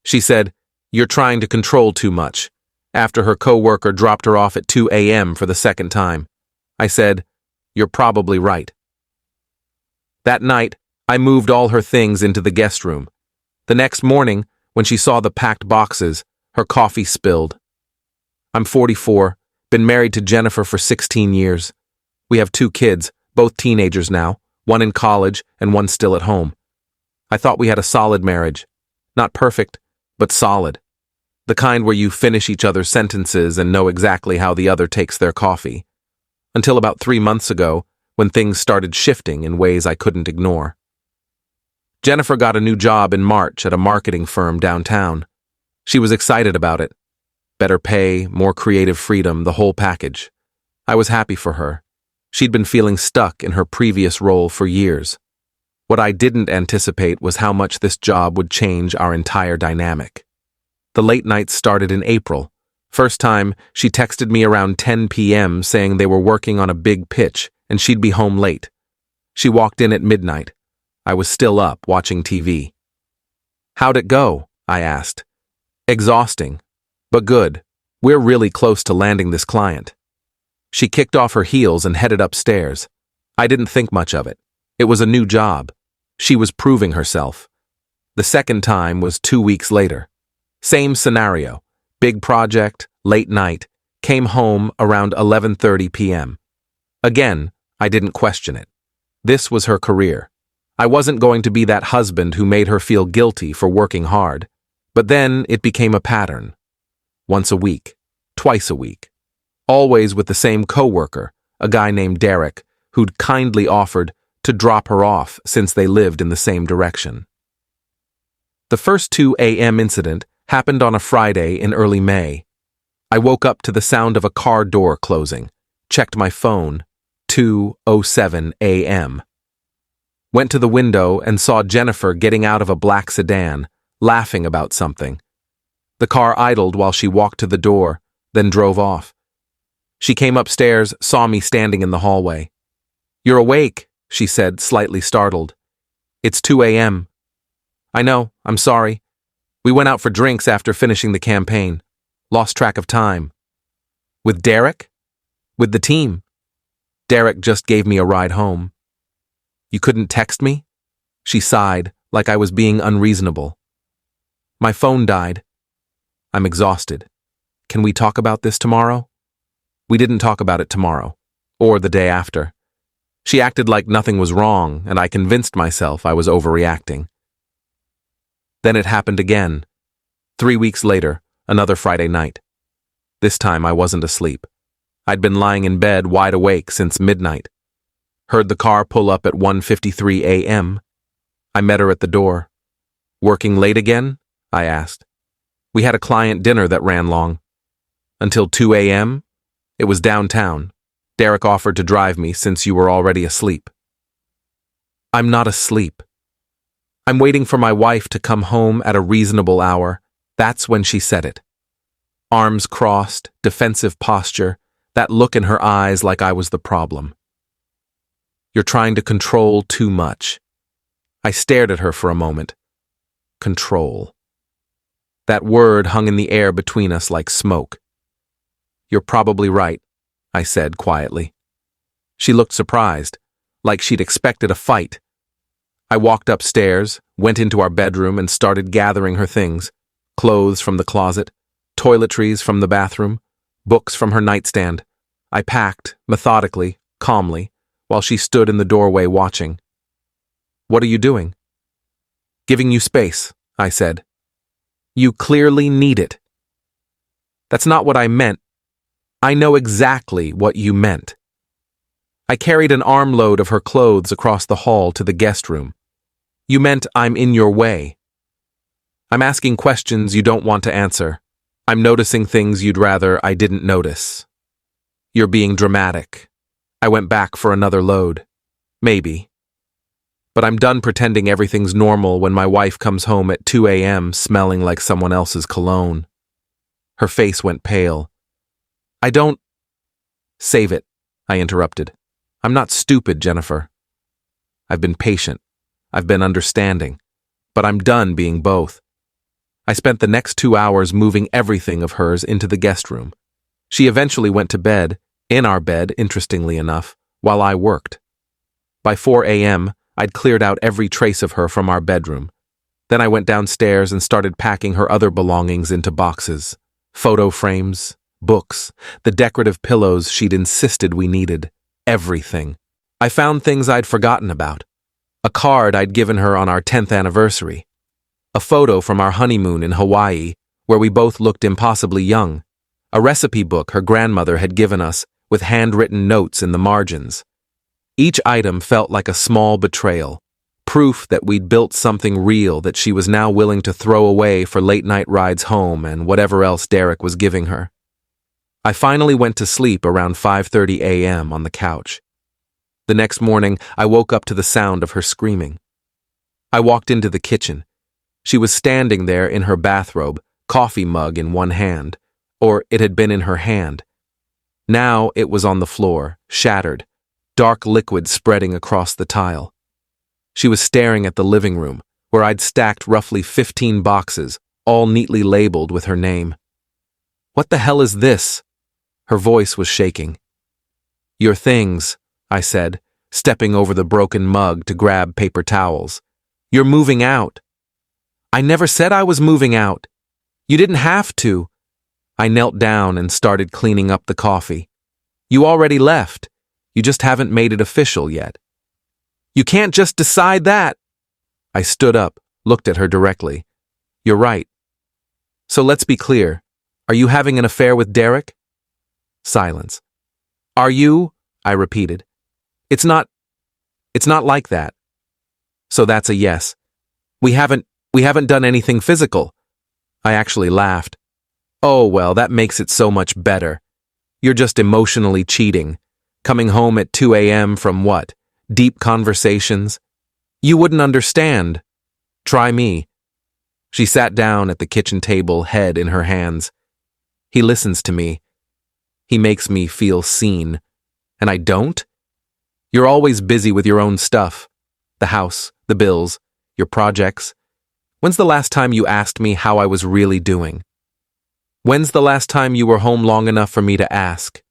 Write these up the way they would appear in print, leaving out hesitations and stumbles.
She said, "You're trying to control too much," after her coworker dropped her off at 2 a.m. for the second time. I said, "You're probably right." That night, I moved all her things into the guest room. The next morning, when she saw the packed boxes, her coffee spilled. I'm 44, been married to Jennifer for 16 years. We have 2 kids, both teenagers now, one in college and one still at home. I thought we had a solid marriage. Not perfect, but solid. The kind where you finish each other's sentences and know exactly how the other takes their coffee. Until about 3 months ago, when things started shifting in ways I couldn't ignore. Jennifer got a new job in March at a marketing firm downtown. She was excited about it. Better pay, more creative freedom, the whole package. I was happy for her. She'd been feeling stuck in her previous role for years. What I didn't anticipate was how much this job would change our entire dynamic. The late nights started in April. First time, she texted me around 10 p.m. saying they were working on a big pitch and she'd be home late. She walked in at midnight. I was still up watching TV. "How'd it go?" I asked. "Exhausting, but good. We're really close to landing this client." She kicked off her heels and headed upstairs. I didn't think much of it. It was a new job. She was proving herself. The second time was 2 weeks later. Same scenario. Big project, late night, came home around 11:30 p.m. Again, I didn't question it. This was her career. I wasn't going to be that husband who made her feel guilty for working hard. But then it became a pattern. Once a week, twice a week. Always with the same coworker, a guy named Derek, who'd kindly offered to drop her off since they lived in the same direction. The first 2 a.m. incident happened on a Friday in early May. I woke up to the sound of a car door closing, checked my phone, 2:07 a.m. Went to the window and saw Jennifer getting out of a black sedan, laughing about something. The car idled while she walked to the door, then drove off. She came upstairs, saw me standing in the hallway. "You're awake," she said, slightly startled. "It's 2 a.m. "I know, I'm sorry. We went out for drinks after finishing the campaign. Lost track of time." "With Derek?" "With the team. Derek just gave me a ride home." "You couldn't text me?" She sighed, like I was being unreasonable. "My phone died. I'm exhausted. Can we talk about this tomorrow?" We didn't talk about it tomorrow, or the day after. She acted like nothing was wrong, and I convinced myself I was overreacting. Then it happened again. 3 weeks later, another Friday night. This time I wasn't asleep. I'd been lying in bed wide awake since midnight. Heard the car pull up at 1:53 a.m. I met her at the door. "Working late again?" I asked. "We had a client dinner that ran long." "Until 2 a.m.? It was downtown. Derek offered to drive me since you were already asleep." "I'm not asleep. I'm waiting for my wife to come home at a reasonable hour." That's when she said it. Arms crossed, defensive posture, that look in her eyes like I was the problem. "You're trying to control too much." I stared at her for a moment. Control. That word hung in the air between us like smoke. "You're probably right," I said quietly. She looked surprised, like she'd expected a fight. I walked upstairs, went into our bedroom and started gathering her things. Clothes from the closet, toiletries from the bathroom, books from her nightstand. I packed, methodically, calmly, while she stood in the doorway watching. "What are you doing?" "Giving you space," I said. "You clearly need it." "That's not what I meant." "I know exactly what you meant." I carried an armload of her clothes across the hall to the guest room. "You meant I'm in your way." "I'm asking questions you don't want to answer. I'm noticing things you'd rather I didn't notice." "You're being dramatic." I went back for another load. "Maybe. But I'm done pretending everything's normal when my wife comes home at 2 a.m. smelling like someone else's cologne." Her face went pale. "I don't—" "Save it," I interrupted. "I'm not stupid, Jennifer. I've been patient. I've been understanding. But I'm done being both. I spent the next 2 hours moving everything of hers into the guest room. She eventually went to bed, in our bed, interestingly enough, while I worked. By 4 a.m., I'd cleared out every trace of her from our bedroom. Then I went downstairs and started packing her other belongings into boxes. Photo frames, books, the decorative pillows she'd insisted we needed. Everything. I found things I'd forgotten about. A card I'd given her on our 10th anniversary. A photo from our honeymoon in Hawaii, where we both looked impossibly young. A recipe book her grandmother had given us, with handwritten notes in the margins. Each item felt like a small betrayal, proof that we'd built something real that she was now willing to throw away for late-night rides home and whatever else Derek was giving her. I finally went to sleep around 5:30 a.m. on the couch. The next morning, I woke up to the sound of her screaming. I walked into the kitchen. She was standing there in her bathrobe, coffee mug in one hand, or it had been in her hand. Now it was on the floor, shattered, dark liquid spreading across the tile. She was staring at the living room, where I'd stacked roughly 15 boxes, all neatly labeled with her name. "What the hell is this?" Her voice was shaking. "Your things," I said, stepping over the broken mug to grab paper towels. "You're moving out." "I never said I was moving out. You didn't have to." I knelt down and started cleaning up the coffee. "You already left. You just haven't made it official yet." "You can't just decide that." I stood up, looked at her directly. "You're right. So let's be clear. Are you having an affair with Derek?" Silence. "Are you?" I repeated. It's not like that." "So that's a yes. We haven't done anything physical." I actually laughed. "Oh, well, that makes it so much better. You're just emotionally cheating. Coming home at 2 a.m. from what? Deep conversations? You wouldn't understand. Try me." She sat down at the kitchen table, head in her hands. "He listens to me. He makes me feel seen. And I don't? You're always busy with your own stuff. The house, the bills, your projects. When's the last time you asked me how I was really doing? When's the last time you were home long enough for me to ask?"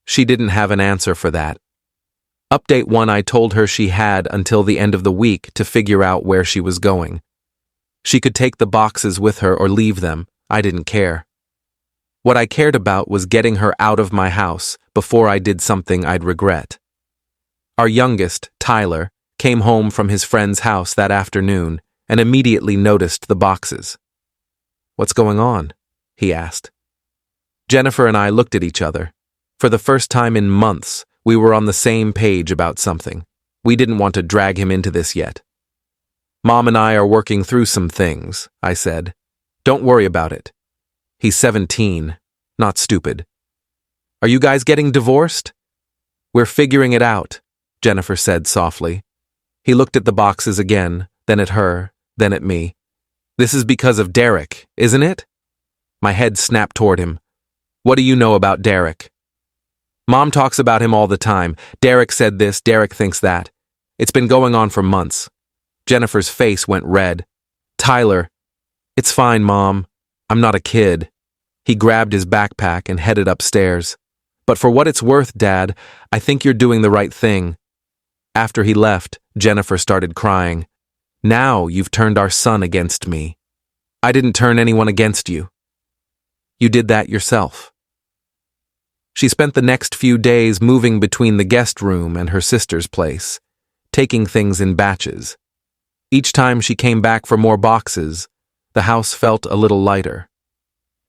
She didn't have an answer for that. Update 1, I told her she had until the end of the week to figure out where she was going. She could take the boxes with her or leave them. I didn't care. What I cared about was getting her out of my house before I did something I'd regret. Our youngest, Tyler, came home from his friend's house that afternoon and immediately noticed the boxes. "What's going on?" he asked. Jennifer and I looked at each other. For the first time in months, we were on the same page about something. We didn't want to drag him into this yet. "Mom and I are working through some things," I said. "Don't worry about it. He's 17, not stupid." "Are you guys getting divorced?" "We're figuring it out," Jennifer said softly. He looked at the boxes again, then at her, then at me. "This is because of Derek, isn't it?" My head snapped toward him. "What do you know about Derek?" "Mom talks about him all the time. Derek said this, Derek thinks that. It's been going on for months." Jennifer's face went red. "Tyler, it's fine, Mom. I'm not a kid." He grabbed his backpack and headed upstairs. "But for what it's worth, Dad, I think you're doing the right thing." After he left, Jennifer started crying. "Now you've turned our son against me." "I didn't turn anyone against you. You did that yourself." She spent the next few days moving between the guest room and her sister's place, taking things in batches. Each time she came back for more boxes, the house felt a little lighter.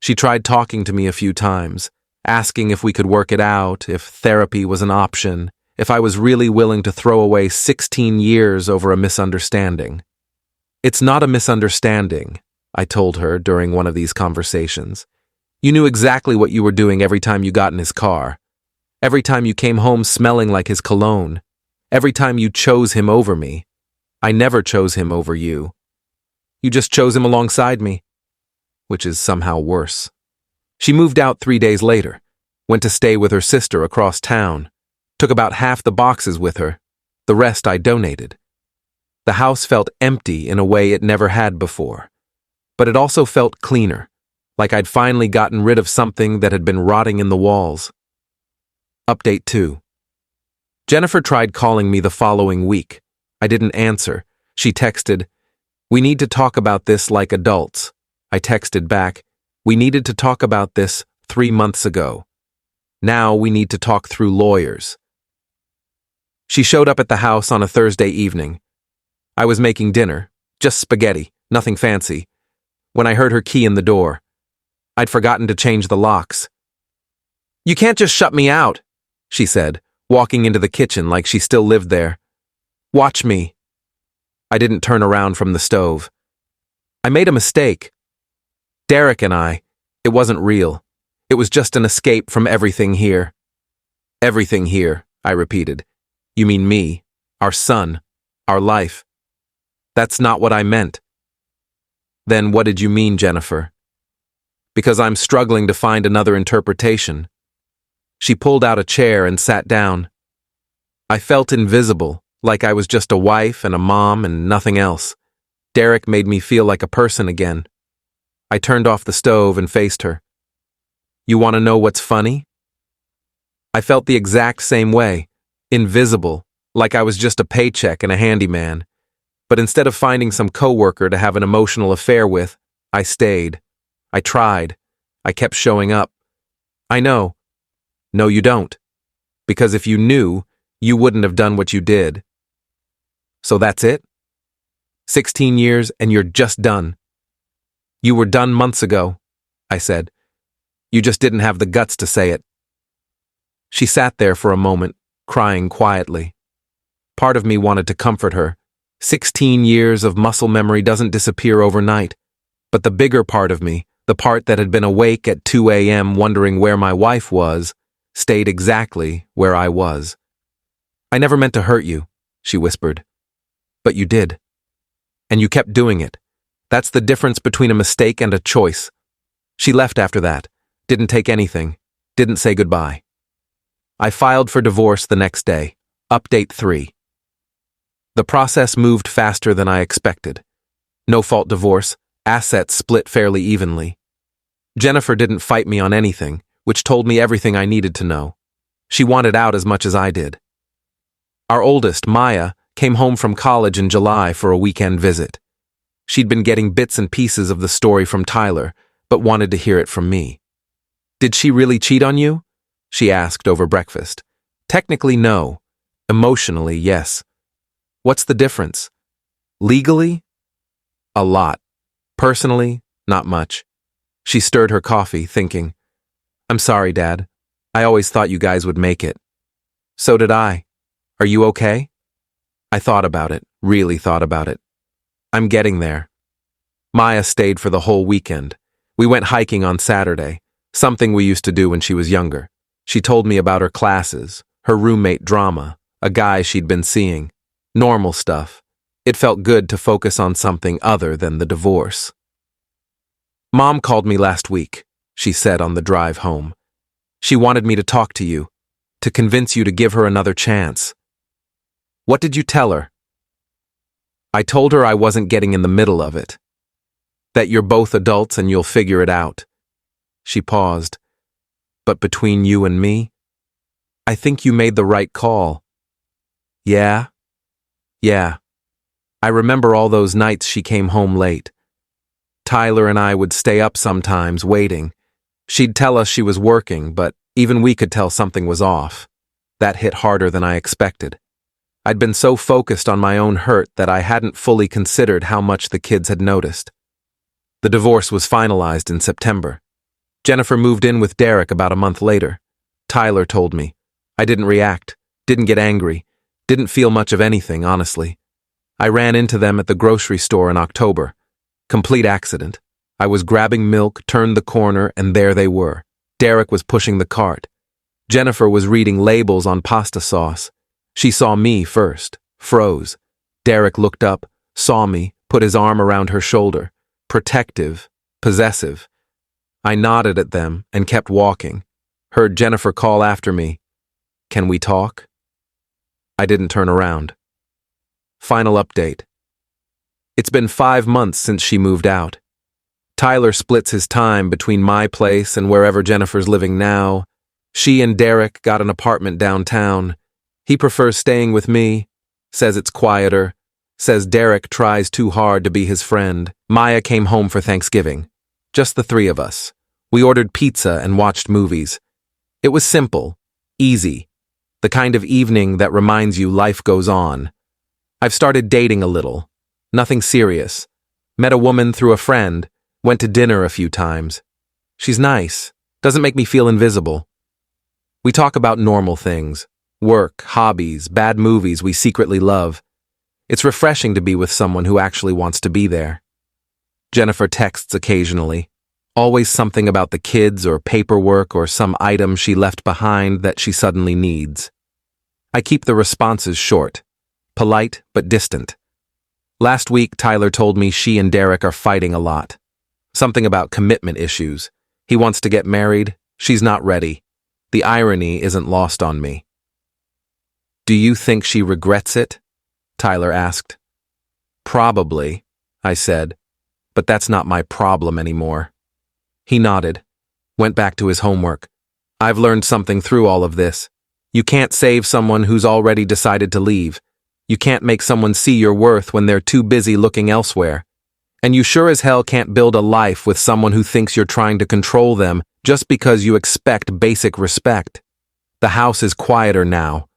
She tried talking to me a few times, asking if we could work it out, if therapy was an option, if I was really willing to throw away 16 years over a misunderstanding. "It's not a misunderstanding," I told her during one of these conversations. "You knew exactly what you were doing every time you got in his car. Every time you came home smelling like his cologne. Every time you chose him over me. I never chose him over you. You just chose him alongside me." Which is somehow worse. She moved out 3 days later, went to stay with her sister across town, took about half the boxes with her, the rest I donated. The house felt empty in a way it never had before. but it also felt cleaner, like I'd finally gotten rid of something that had been rotting in the walls. Update 2. Jennifer tried calling me the following week. I didn't answer. She texted, "We need to talk about this like adults." I texted back, "We needed to talk about this 3 months ago. Now we need to talk through lawyers." She showed up at the house on a Thursday evening. I was making dinner, just spaghetti, nothing fancy, when I heard her key in the door. I'd forgotten to change the locks. "You can't just shut me out," she said, walking into the kitchen like she still lived there. "Watch me." I didn't turn around from the stove. I made a mistake. Derek and it wasn't real. It was just an escape from everything here. "Everything here," I repeated. "You mean me, our son, our life." "That's not what I meant." "Then what did you mean, Jennifer?" "Because I'm struggling to find another interpretation." She pulled out a chair and sat down. I felt invisible, like I was just a wife and a mom and nothing else. Derek made me feel like a person again. I turned off the stove and faced her. "You want to know what's funny?" I felt the exact same way, invisible, like I was just a paycheck and a handyman. But instead of finding some coworker to have an emotional affair with, I stayed. I tried. I kept showing up. I know. No, you don't. Because if you knew, you wouldn't have done what you did. So that's it? 16 years and you're just done. "You were done months ago," I said. "You just didn't have the guts to say it." She sat there for a moment, crying quietly. Part of me wanted to comfort her. 16 years of muscle memory doesn't disappear overnight. But the bigger part of me, the part that had been awake at 2 a.m. wondering where my wife was, stayed exactly where I was. "I never meant to hurt you," she whispered. "But you did. And you kept doing it. That's the difference between a mistake and a choice." She left after that, didn't take anything, didn't say goodbye. I filed for divorce the next day. Update 3. The process moved faster than I expected. No-fault divorce, assets split fairly evenly. Jennifer didn't fight me on anything, which told me everything I needed to know. She wanted out as much as I did. Our oldest, Maya, came home from college in July for a weekend visit. She'd been getting bits and pieces of the story from Tyler, but wanted to hear it from me. "Did she really cheat on you?" she asked over breakfast. "Technically, no. Emotionally, yes." "What's the difference?" "Legally? A lot. Personally, not much." She stirred her coffee, thinking, "I'm sorry, Dad. I always thought you guys would make it." "So did I. Are you okay?" I thought about it, really thought about it. "I'm getting there." Maya stayed for the whole weekend. We went hiking on Saturday, something we used to do when she was younger. She told me about her classes, her roommate drama, a guy she'd been seeing. Normal stuff. It felt good to focus on something other than the divorce. "Mom called me last week," she said on the drive home. "She wanted me to talk to you, to convince you to give her another chance." "What did you tell her?" "I told her I wasn't getting in the middle of it. That you're both adults and you'll figure it out." She paused. "But between you and me, I think you made the right call." "Yeah? Yeah. I remember all those nights she came home late. Tyler and I would stay up sometimes, waiting. She'd tell us she was working, but even we could tell something was off. That hit harder than I expected. I'd been so focused on my own hurt that I hadn't fully considered how much the kids had noticed. The divorce was finalized in September. Jennifer moved in with Derek about a month later. Tyler told me. I didn't react, didn't get angry, didn't feel much of anything, honestly. I ran into them at the grocery store in October. Complete accident. I was grabbing milk, turned the corner, and there they were. Derek was pushing the cart. Jennifer was reading labels on pasta sauce. She saw me first, froze. Derek looked up, saw me, put his arm around her shoulder. Protective, possessive. I nodded at them and kept walking. Heard Jennifer call after me. "Can we talk?" I didn't turn around. Final update. It's been 5 months since she moved out. Tyler splits his time between my place and wherever Jennifer's living now. She and Derek got an apartment downtown. He prefers staying with me, says it's quieter, says Derek tries too hard to be his friend. Maya came home for Thanksgiving. Just the three of us. We ordered pizza and watched movies. It was simple, easy, the kind of evening that reminds you life goes on. I've started dating a little. Nothing serious. Met a woman through a friend, went to dinner a few times. She's nice, doesn't make me feel invisible. We talk about normal things, work, hobbies, bad movies we secretly love. It's refreshing to be with someone who actually wants to be there. Jennifer texts occasionally. Always something about the kids or paperwork or some item she left behind that she suddenly needs. I keep the responses short, polite but distant. Last week, Tyler told me she and Derek are fighting a lot. Something about commitment issues. He wants to get married. She's not ready. The irony isn't lost on me. Do you think she regrets it? Tyler asked. Probably, I said, but that's not my problem anymore. He nodded, went back to his homework. I've learned something through all of this. You can't save someone who's already decided to leave. You can't make someone see your worth when they're too busy looking elsewhere. And you sure as hell can't build a life with someone who thinks you're trying to control them just because you expect basic respect. The house is quieter now,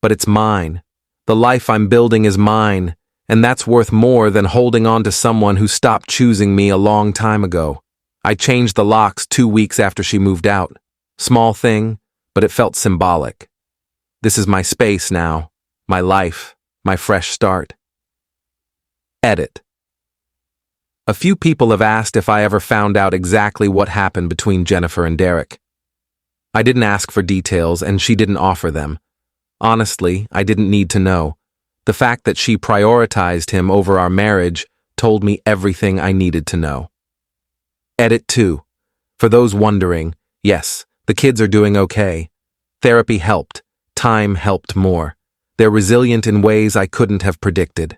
but it's mine. The life I'm building is mine, and that's worth more than holding on to someone who stopped choosing me a long time ago. I changed the locks 2 weeks after she moved out. Small thing, but it felt symbolic. This is my space now, my life, my fresh start. Edit. A few people have asked if I ever found out exactly what happened between Jennifer and Derek. I didn't ask for details, and she didn't offer them. Honestly, I didn't need to know. The fact that she prioritized him over our marriage told me everything I needed to know. Edit 2. For those wondering, yes, the kids are doing okay. Therapy helped. Time helped more. They're resilient in ways I couldn't have predicted.